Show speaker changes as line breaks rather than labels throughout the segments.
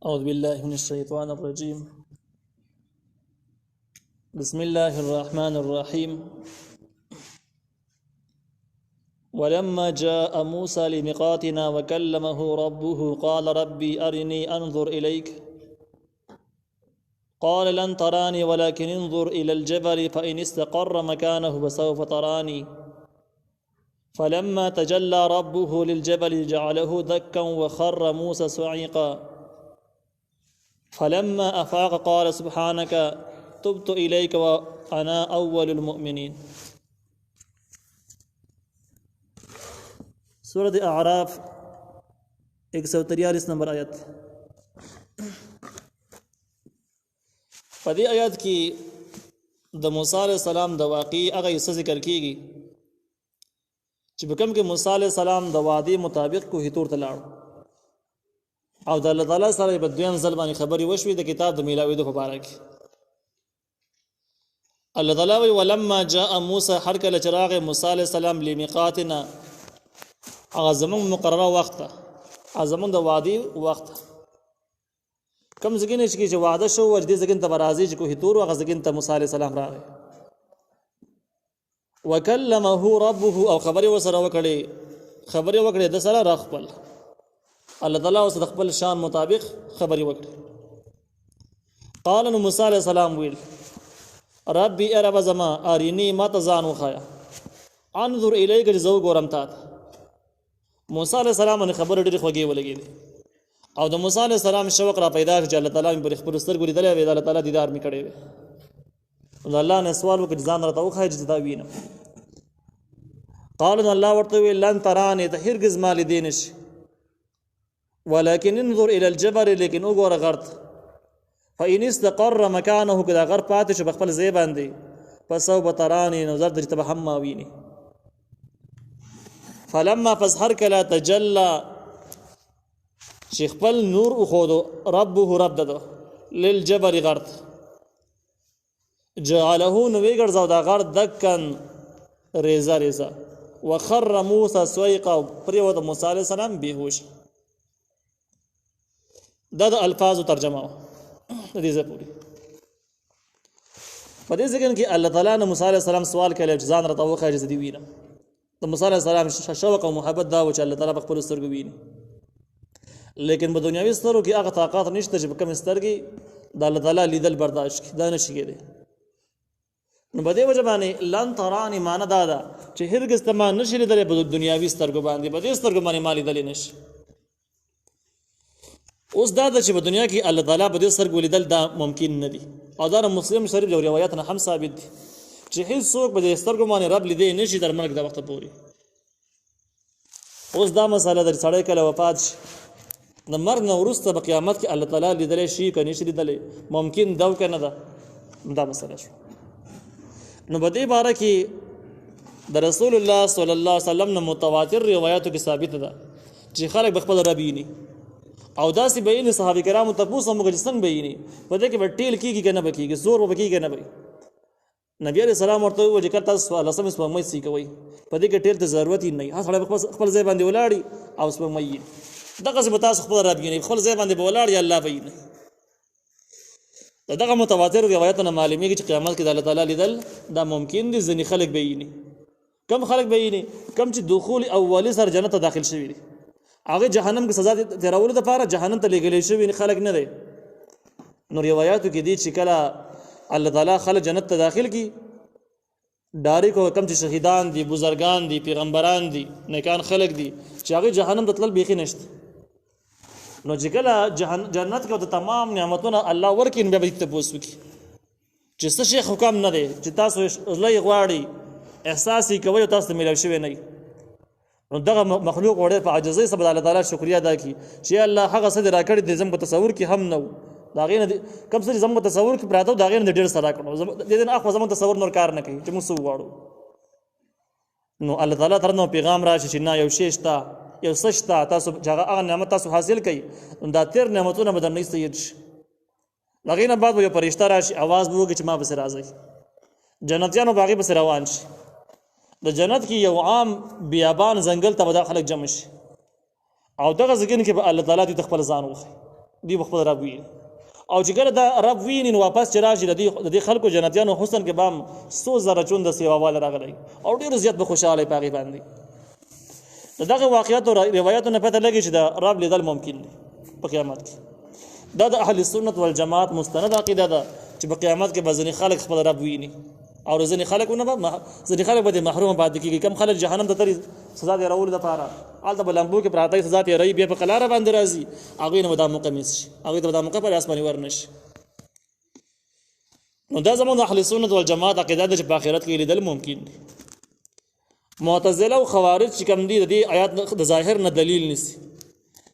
أعوذ بالله من الشيطان الرجيم. بسم الله الرحمن الرحيم. ولما جاء موسى لميقاتنا وكلمه ربه قال ربي أرني أنظر إليك قال لن تراني ولكن انظر إلى الجبل فإن استقر مكانه فسوف تراني فلما تجلى ربه للجبل جعله دكا وخر موسى صعيقا فلما أفاق قال سبحانك تبت إليك وأنا أول المؤمنين. سورة اعراف 143 نمبر آیت. په دې آیات کې د موسی علیه السلام د واقعي هغه څه ذکر کیږي چې په کوم کې موسی علیه السلام د وعدې مطابق کوه تور ته لاړ او د الله تعالی سره په دویم ځل باندې خبرې وشوې د کتاب د میلاویدو په اړه کې. الله تعالی وی ولما جاء موسی هر کله چې راغی موسی علیه السلام لمیقاتنا هغه زمون مقرره وخت ته زمون د وعدې وخت کم زګینه چې وعده شو ور دې زګین ته برازي چې کوه تور هغه زګین ته موسی علیه السلام راغی وکلمه ربه او خبرې وسره وکړي د سره راخپل الله تعالی اوس د خپل شان مطابق خبرې وکړي. قال نو موسی علیه السلام ویل ربي ارب زما ارینی مت ځان وخایا انظر الیک زو ګورم تا موسی علیه السلام نه خبر ډېر خوږی ولګي او د موسی علیه السلام شوق را پیدا چې الله تعالی پر خپل سترګو لیدل او الله تعالی دیدار می کړي وي الله نه سوال وکړ ځان راته وخای چې دا وینم. قال الله ورته وی لن تراني ته هرگز مال دینش ولكن انظر الى الجبل لكن وګوره غرت فإن استقر مكانه کدا غر پاتې شو بخپل ځای باندې فسوف تراني نظر درته به هم ویني. فلما فسحر کلا تجلى شیخ خپل نور اخودو ربه رب ددو للجبل غرت جعله نوی ګرځاو دا غر دکن ریزا وخر موسی صعيقا پریوت موسی علیہ السلام بیهوش. دا د الفاظ ترجمه د دې زپوري په دې ځکه کې الله تعالی نه موسی علیہ السلام سوال کړي چې ځان راته وخه چې دی وینم. د موسی علیہ السلام شوق او محبت دا و چې الله تعالی په خپل سترګو ویني لیکن په دنیوي سترګو کې هغه طاقت نشته چې په کوم سترګې د الله تعالی لیدل برداشت کړي دا نشي کېدی. نو په دې وجه باندې لن تراني معنا دا ده چې هرګز ته ما نشي لیدلی په دنیوي سترګو باندې په دې سترګو باندې ما لیدلی نشي. اوس دا د چې په دنیا کې الله تعالی په دې سترګو لیدل دا ممکن نه دي او دا مسلم شریف د روایت نه هم ثابت دي چې هیڅ څوک په دې سترګو باندې رب لیدې نشي تر مرګ د وخت پورې. اوس دا مسله در سړی کله وفات شي د مرګ نه وروسته په قیامت کې الله تعالی لیدلی شي که نشي لیدلی ممکن ده او که نه ده دا مسله شو. نو په دې باره کې د رسول الله صلی الله علیه وسلم نه متواتر روایتو کې ثابت ده چې خلک به خپل رب ویني او داسې به یې صحابه کرامو تپوس هم وکړي چې څنګه به یې په دې کې به ټیل کېږي که نه به کېږي زور به کېږي که نه به. نبي علیه السلام ورته وویل چې که تاسو لسمې سپوږمۍ څه کوئ په دې کې ټیل ته ضرورت یې نه وي. هر سړی خپل ځای باندې ولاړي او سپوږمۍ یې دغسې به تاسو خپل رب وینئ خپل ځای باندې به ولاړ یا الله به وینئ. دغه متواتر روایتونه معلومیږي چې قیامت کې د الله تعالی لیدل دا ممکن دي. ځینې خلک به ویني کم خلک به ویني کم چې دخول اولی سره جنت ته داخل شوي دي هغه جهنم کې سزا تیرولو لپاره جهنم ته لېږلی شوي خلک نه دی. نو روایاتو کې دي چې کله الله تعالی خلک جنت ته داخل کی ډایرک کم چې شهیدان دي بزرگان دي پیغمبران دي نیکان خلک دي چې هغه جهنم ته تلل بیخي نشته. نو چې کله جنت کې د تمام نعمتونه الله ورکړي بیا به ته پوښتنه وکړي چې څه شي حکم نه دی چې تاسو الله غواړي احساس یې کوي تاسو ته ملو شوی نه. نو دغه مخلوق وړه په عاجزۍ سره الله تعالی شکریا ادا کړي چې الله هغه څه راکړي د زم په تصور کې هم نو دا غینه کم څه زم په تصور کې پراته دا غینه ډېر سره کړو د دې نه اخو زم تصور نور کار نه کوي چې موږ وغواړو. نو الله تعالی تر نو پیغام راشي چې نه یو شی شته یو سشتا تاسو هغه نعمت تاسو حاصل کړئ دا تیر نعمتونه بدن نه استید شي. لغینه بعد یو فرشتہ راشي आवाज وکړي چې ما بس راځي جنتیانو باغی بس روان شي د جنت کې یو عام بیابان ځنګل ته خلک جمع شي او دغه ځګن کې به الله تعالی دې خپل ځان وخی دی خپل رب ویني او چې کله دا رب ویني نو واپس چې راشي د دې خلکو جنتیانو حسن کې بام 100 زره چون د سیواوال راغلی او ډیر زیات به خوشاله پاغي باندې دغه واقعیت او روایتونه پته لګي چې دا رب لیدل ممکن دی په قیامت کې دا د اهل سنت والجماعت مستند عقیده ده چې په قیامت کې به ځینې خلک خپل رب ویني او ځینې خلکونه به ځینې خلک به محروم پاتې کېږي کم خلک جهنم ته تري سزا دی راول د پاره هلته به لمبو کې پراته سزا ته رہی بیا په قلاره باندې راځي هغوی نه به دا موقع میس شي هغوی ته به دا موقع پر اسماني ورنشي نو دا زموږ د اهل سنت والجماعت عقیده ده چې په آخرت کې لیدل ممکن دي معتزله او خوارج چې کوم دي د دې آیات د ظاهر نه دلیل نیسي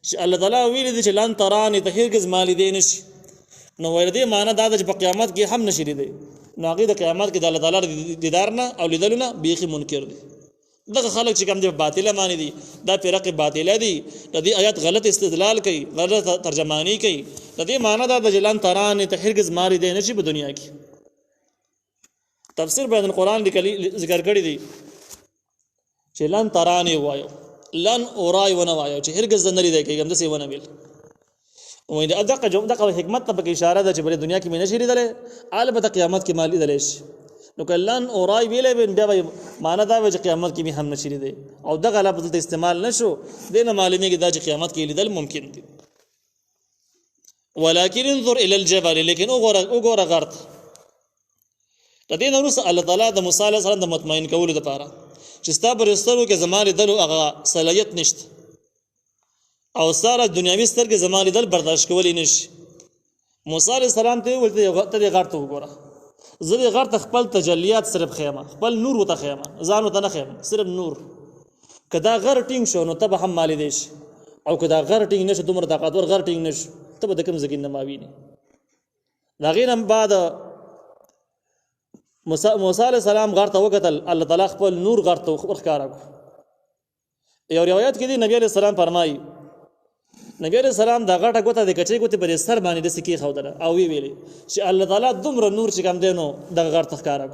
چې الله تعالی ویلي دي چې لن تراني ته هرګز ما لیدی نشي نو ویل دې معنی دا ده چې په قیامت کې هم نشي لیدی نو هغوی د قیامت کې د الله تعالی دیدار نه او لیدلو نه بیخي منکر دي دغه خلک چې کوم دي باطله معنی دي دا فرق باطله دي د دې آیات غلط استدلال کوي غلط ترجمانی کوي د دې معنی دا د جلان تران ته هرگز ماری دی نشي په دنیا کې تفسیر بین القرآن لیکلي ذکر کړی دي چې لن ترانی وایو لن اورای ونه وایو چې هرگز نه لري دی کوم د څه ونه ویل وای دا دغه حکمت ته په اشاره ده چې په دنیا کې مې نشي لیدل البته قیامت کې مالی دلش نو کلن اورای ویلې بیا معنا دا چې قیامت کې هم نشي لیدل او دغه لفظ استعمال نشو دینه معلومیږي دا چې قیامت کې لیدل ممکن دي ولكن انظر الى الجبل لیکن وګوره غرت د دې نورس الله تعالی د موسی علیه السلام د مطمئن کولو لپاره چې ستا برسترو کې زمال دلو هغه صلاحیت نشته او ساره دنیوي سترګې زمال دل برداشت کولی نشي موسی علیه السلام ته ولته ته غرت وګوره زه غرت خپل تجلیات صرف خیمه خپل نور وته خیمه ځان وته نه خیمه صرف نور کدا غر ټینګ شو نو ته به هم مالی دیش او کدا غر ټینګ نشه دومره طاقتور غر ټینګ نشه ته به د کوم ځګین نه ماویني دا غیر هم بعد موسی علیه السلام غر ته وکتل الله تعالی خپل نور غر ته ورخاره یو روایت کې دی نبی علیہ السلام فرمایي نبی علیہ السلام دا غټه ګوته د کچې ګوته پر سر باندې د سکی خودره او وی ویلي چې الله تعالی دومره نور چې کوم دینو د غر ته ښکارا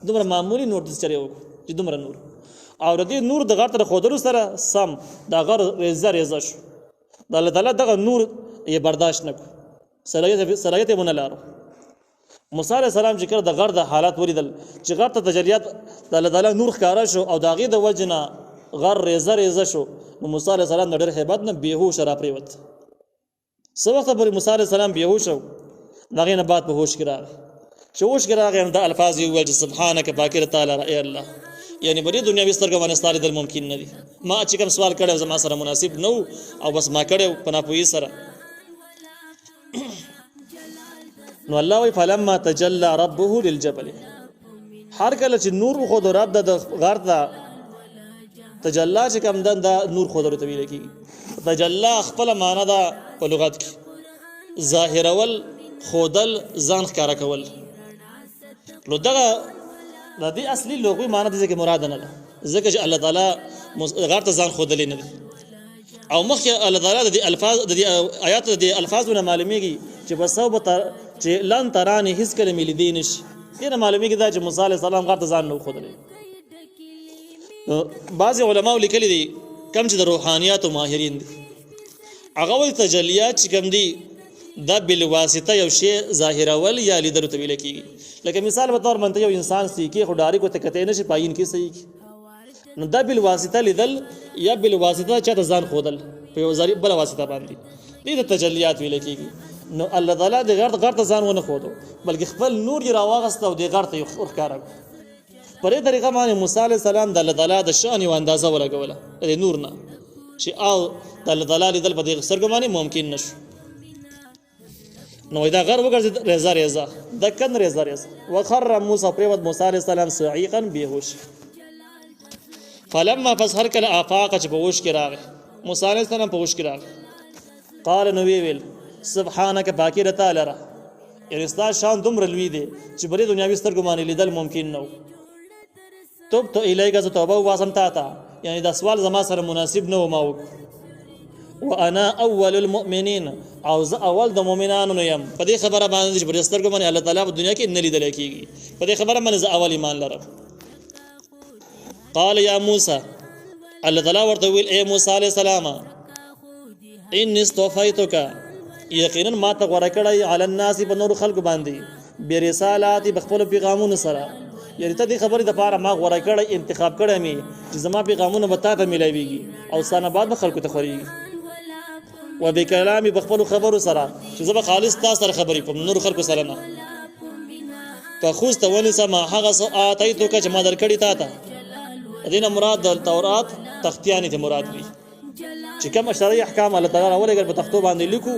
دومره معمولی نور د چره و چې دومره نور او د دې نور د غر ته خودرو سره سم دا غر ریزه شو د الله تعالی دغه نور یې برداشت نکړ صلاحیت یې ونه لارو موسی علیه السلام چې کړه د غر د حالات ولیدل چې غر ته تجلیات د الله تعالی نور ښکارا شو او د هغې د وجنه غر ریزه شو نو موسی علیه السلام د ډېر هیبت نه بېهوشه راپرېوت څه وخته پورې موسی علیه السلام بېهوشه و د هغې نه بعد په هوش کې راغی چې هوش کې راغی نو دا الفاظ یې وویل چې سبحانک پاکي د تعالی ای الله یعنې په دې دنیاوي سترګو باندې ستا لیدل ممکن نه دي ما چې کوم سوال کړی زما سره مناسب نه و او بس ما کړی په ناپوهي سره نو الله وی فلما تجلى ربه للجبل هر کله چې نور خو د رب د غر ته تجلا چې کوم دا نور خو درته ویل کیږي تجلا خپل معنا ده په لغت کې ظاهر ول خودل ځان ښکارا کول نو دغه د دې اصلي لغوي معنا د ځکه مراد نه ده ځکه چې الله تعالی غر ته ځان خودل نه دي او مخکې الله تعالی د الفاظ د آیات د الفاظونه معلومیږي چې بسو چې لن ترانی هیڅ کله ملي دي نشي دې معلومیږي دا چې موسی علیه السلام غر ته ځان نه خودل بعض علماء لیکلي دي کم چې د روحانيات او ماهرین دي هغه وایي تجلیات چې کوم دي دا بل واسطه یو شی ظاهرول یا لیدلو ته ویل کیږي لکه مثال په تور منته یو انسان سیکی خو ډاری کو ته کته نشي پاین کې صحیح نو دا بل واسطه لیدل یا بل واسطه چاته ځان خودل په یو ذریعہ بل واسطه باندې دې د تجلیات ویل کیږي نو الله تعالی د غرت ځان ونه خودو بلکې خپل نور یې راواغسته او د غرت یې ورکاره په دې طریقه باندې موسی علیه السلام د الله تعالی د شان یو اندازه ولګوله د نور نه چې او د الله تعالی لیدل په دې سترګو باندې ممکن نشو نو دا غر وګرځي ریزه د کن ریزه وخر موسی پریوت موسی علیه السلام صعیقا بیهوش فلما فسهر کل افاق چې په وش کې راغی موسی علیه السلام په وش کې راغی قال نو ویل سبحانك پاکی د تعالی را یعنی ستا شان دومره لوی دی چې بری دنیاوي سترګو باندې لیدل ممکن نه توب تو الیک ز توبه واسم تا یعنی دا سوال زما سره مناسب نه و ما وانا اول المؤمنین او ز اول د مؤمنانو نه يم په دې خبره باندې چې بری سترګو باندې الله تعالی په دنیا کې نه لیدل کیږي په دې خبره باندې ز اول ایمان لرم قال یا موسی الله تعالی ورته ویل اے موسی علیہ السلام ان استوفیتک یقینا ما ته غوړه کړی علی الناس په نور خلق باندې برسالات بخپل پیغامونو سره یعنی ته دې خبرې د پاره ما غوړه کړی انتخاب کړی می چې زما پیغامونه به تا ته ملایويږي او سانه بعد به خلکو ته خوريږي و بکلامي بخپل خبرو سره چې زما خالص تاسو سره خبرې کوم نور خلکو سره نه فخذ ونس ما هغه آتیتو که چې ما درکړی تا ته دینه مراد د تورات تختیانی ته مراد وي چې کوم شرعي احکام الله تعالی راولېږل په تختو باندې لیکو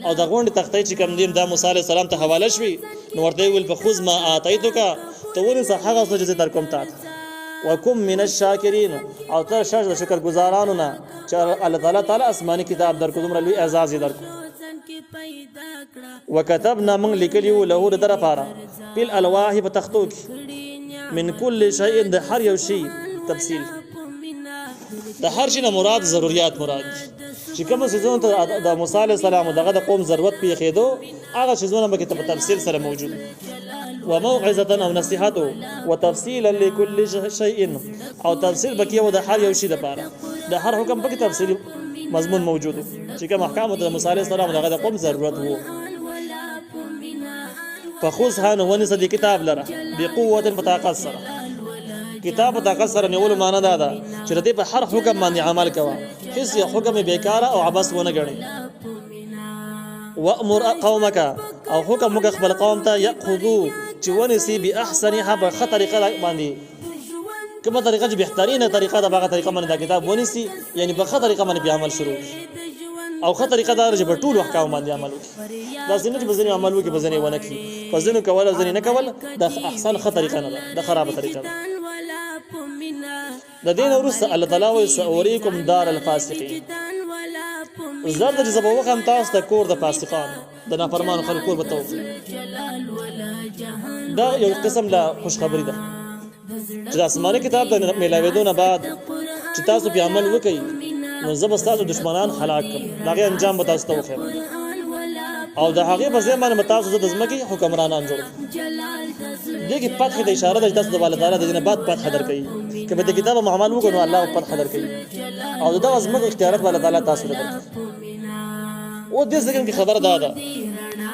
او د غونډې تختې چې کوم دین د موسی عليه السلام ته حواله شوي نو ورته ویل فخذ ما آتیتو که ته ونس هغه څه چې درکوم تا ته وکم من الشاکرین او ته شاش د شکر گزارانو نه چې الله تعالی آسماني کتاب درکو دومره لوی اعزاز یې درکو وكتبنا من لیکلیو له در پاره فل الواح په تختو کې من كل شيء د هر یو شی تفصیل د هر شي نه مراد ضرورت مراد چې کوم څه ته د موسی عليه السلام دغه د قوم ضرورت پیښېدو هغه څه به کې په تفصیل سره موجود وموعظه او نصيحت وتفصيلا لكل شيء او تفصیل بکیو د هر یو شی د پاره د هر حکم په تفصیل مضمون موجود چې کوم احکام د موسی عليه السلام دغه د قوم ضرورت وو فخذها ونس دي کتاب لره بقوه بطاقت سره کتاب بطاقت سره نیول معنا دا ده چې دې په هر حکم باندې عمل کوه هیڅ یو حکم بیکاره او عبث ونه ګڼي وامر قومك او حکم موږ خپل قوم ته یاخذو چې ونسي باحسنها په طریقه باندې کومه طریقه چې بهترینه طریقه ده هغه طریقه باندې دا کتاب ونسي یعنی په طریقه باندې به عمل شروع او ښه طریقه دا چې په ټولو احکام باندې عمل وکړي دا څنګه چې په ځینې عمل وکړي په ځینې ونه کړي په ځینو کول او ځینې نه کول دا احسن ښه طریقه نه ده د خرابه طریقه ده د دین وروسته الله تعالی وایي سأريكم دار الفاسقين زرد چې زبا وخم تاسو ته کور د فاسقانو د نافرمانو خلکو کور به توفي دا یو قسم لا خوشخبری ده چې د آسماني کتاب د میلاوېدو نه بعد چې تاسو په عمل وکړئ نو زه به ستاسو دشمنان هلاک کړم د هغې انجام به تاسو ته وښیم او د هغې په ځای باندې به تاسو زه د ځمکې حکمرانان جوړ کړم دې کې فتح د اشاره ده چې تاسو د الله تعالی د دې نه بعد فتح درکوي که به د کتاب عمل وکړو نو الله فتح درکوي او د دغه ځمکو اختیارات به الله تعالی تاسو ته درکوي او دې ځکه کې خبر دا ده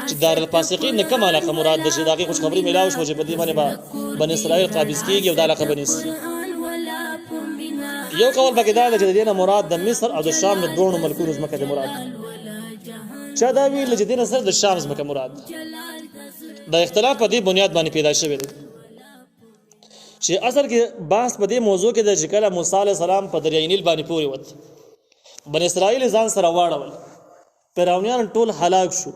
چې دار الفاسقین نه کوم علاقه مراد ده چې د هغې خوشخبري میلاو شوه چې په دې باندې به بني اسرائیل قابض کېږي او دا علاقه بنیسي یو قول پکې دا ده چې د دې نه مراد د مصر او د شام د دواړو ملکونو ځمکه ده مراد چا دا ویل چې دې نه صرف د شام ځمکه مراد د اختلاف په دې بنیاد باندې پیدا شوی دی چې اصل کې بحث په دې موضوع کې د چې کله موسی علیه السلام په دریای نیل باندې پورې وت بني اسرائیل ځان سره واړول فرعونیان ټول هلاک شو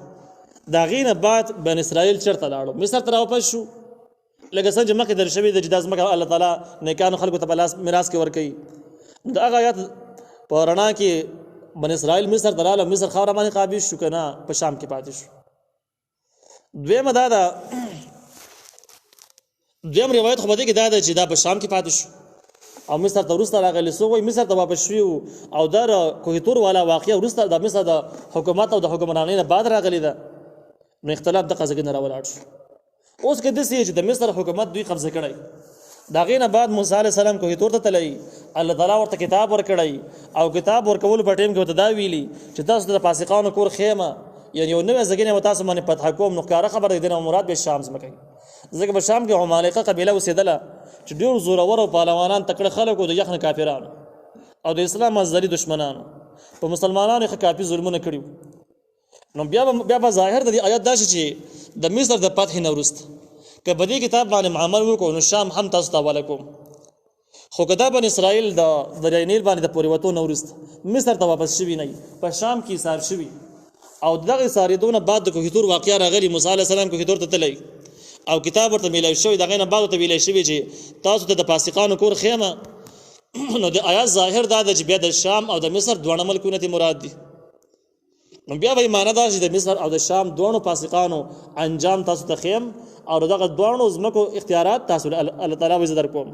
د هغې نه بعد بني اسرائیل چېرته لاړو مصر ته راواپس شو لکه څنګه چې مخکې در شوي ده چې دا ځمکه الله تعالی نیکانو خلکو ته په لاس میراث کې ورکوي د هغه آیات په رڼا کې بني اسرائیل مصر ته راغله مصر خاوره باندې قابض شو که نه په شام کې پاتې شو دویمه دا ده دویم روایت خو په دې کې دا ده چې دا په شام کې پاتې شو او مصر ته وروسته راغلی څوک وایي مصر ته واپس شوي او دا کوهتور والا واقعه وروسته د مصر د حکومت او د حکمرانۍ نه بعد راغلی ده نو اختلاف دغه ځای نه راولاړ شو اوس کې داسې چې د مصر حکومت دوی قبضه کړی د هغې نه بعد موسی علیه السلام کوهتور ته تللی الله تعالی ورته کتاب ورکړی او کتاب ورکولو په ټیم کې ورته دا ویلي چې تاسو ته د فاسقانو کور خیمه یعنی یو نوې ځګینه به تاسو باندې فتح کوم نو ښکاره خبره د دې نه مراد به شام ځمکه ځکه په شام کې عمالقه قبیله اوسېدله چې ډېر زورور او پهلوانان تکړه خلک او د یخ نه کافرانو او د اسلام مزدري دشمنانو په مسلمانانو یې ښه کافي ظلمونه کړي نو بیا به ظاهر د دې آیات دا شي چې د مصر د فتح نه وروسته که په دې کتاب باندې عمل وکړو نو شام هم تاسو ته حواله کوم خو که دا بني اسرائیل د دریای نیل باندې د پورې وتو نه وروسته مصر ته واپس شوي نه په شام کې ایثار شوي او دغه ایثارېدو نه بعد د کوهتور واقعه راغلي موسی علیه السلام کوهتور ته تللی او کتاب ورته میلاو شوی د هغې نه بعد ورته ویلی شوي چې تاسو ته د فاسقانو کور خیمه نو د آیات ظاهر دا ده چې بیا د شام او د مصر دواړه ملکونه ته مراد دي نو بیا به یې معنا دا چې د مصر او د شام دواړو فاسقانو انجام تاسو ته خیم او دغه دواړو ځمکو اختیارات تاسو الله تعالی وایي زه درکوم